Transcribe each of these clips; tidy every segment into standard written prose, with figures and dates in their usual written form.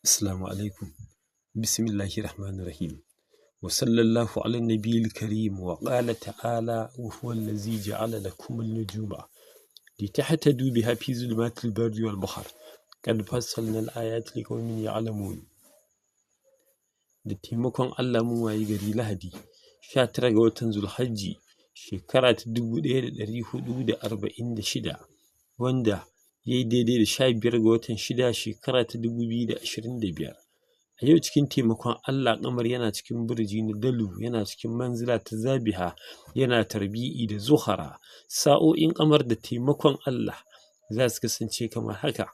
Assalamu alaikum. Bismillahir Rahmanir Rahim. Wa sallallahu ala nabiyil karim wa qala ta'ala wa huwa allazi ja'ala lakum an-nujuma litahtadu biha fi zulumatil barri wal bahr. Qad fassalna al-ayati liqaumin ya'lamun. Da taimakon Allah mun wayi gari Lahadi 19 ga watan Zulhajji shekara ta 1446 wanda yayi daidai da 15 ga watan 6 shekara ta 2025. A yau cikin taimakon Allah kamar yana cikin burji na Dalu, yana cikin manzila ta Zabiha, yana tarbi'i da Zuhara. Sa'o'in kamar da taimakon Allah za su kasance kamar haka: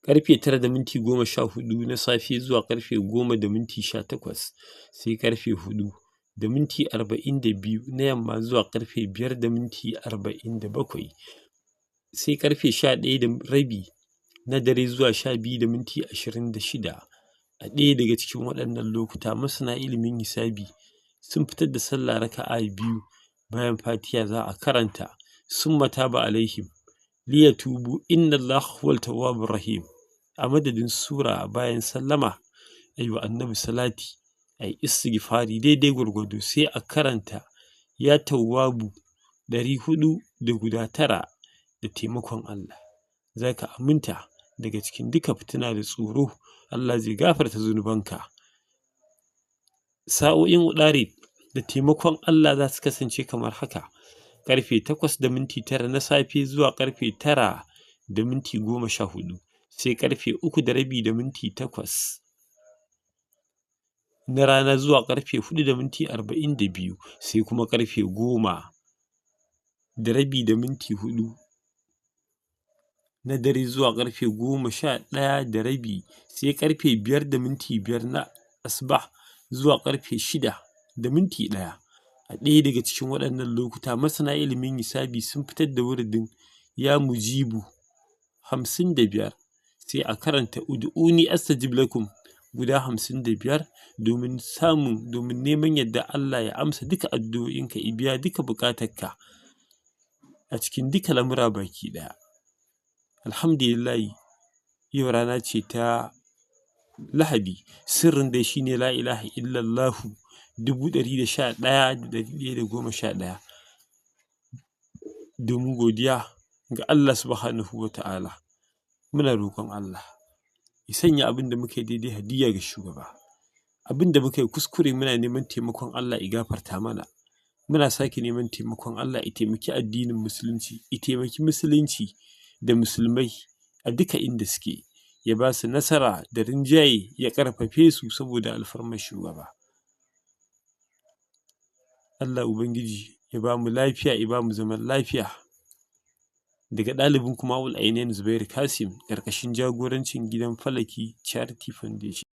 karfe 9:14 na safe zuwa karfe 10:18, sai karfe 4:42 na yamma zuwa karfe 5:47, sai karfe 11:30 na dare zuwa 12:26. A ɗaya daga cikin waɗannan lokuta masana ilimin hisabi sun fitar da sallah raka'a 2 bayan Fatiha za a karanta summa taba alaihim liyatubu innallaha huwal tawwabur rahim. A madadin sura bayan sallama ayi wa annabi salati, ayi istighfari daidai gwargwado, sai a karanta ya tawwabu 409 da taimakon Allah zaka aminta daga cikin duka fitina da tsoro. Allah zai gafarta zunubanka. Sa'o'in udare da taimakon Allah za su kasance kamar haka: karfe 8:09 na safe zuwa karfe 9:14, sai karfe 3:08 na rana zuwa karfe 4:42, sai kuma karfe 10:30 na dare zuwa karfe 11:30, sai karfe 5:05 na asuba zuwa karfe 6:01. A ɗaya daga cikin waɗannan lokuta masana ilimin hisabi sun fitar da wuridin ya mujibu 55, sai a karanta ud'uni astajib lakum guda 55 domin neman yadda Allah ya amsa duka addu'o'inka, ya biya duka bukatarka a cikin duka lamura baki ɗaya. Alhamdulillahi, yau rana ce ta Lahadi. Sirrin dai shine la ilaha illallahu 111,111 domin godiya ga Allah subhanahu wa ta'ala. Muna roƙon Allah ya sanya abin da muka yi daidai hadiyya ga shugaba, abin da muka yi kuskure muna neman taimakon Allah ya gafarta mana. Muna sake neman taimakon Allah ya taimaki addinin musulunci, ya taimaki musulunci da musulmai a duka inda suke, ya ba su nasara da rinjaye, ya ƙarfafe su saboda alfarmar shugaba. Allah Ubangiji ya ba mu lafiya, ya ba mu zaman lafiya. Daga ɗalibin kuma Awul Ainain Zubairu Kasim ƙarƙashin jagorancin gidan Falaki Charity Foundation.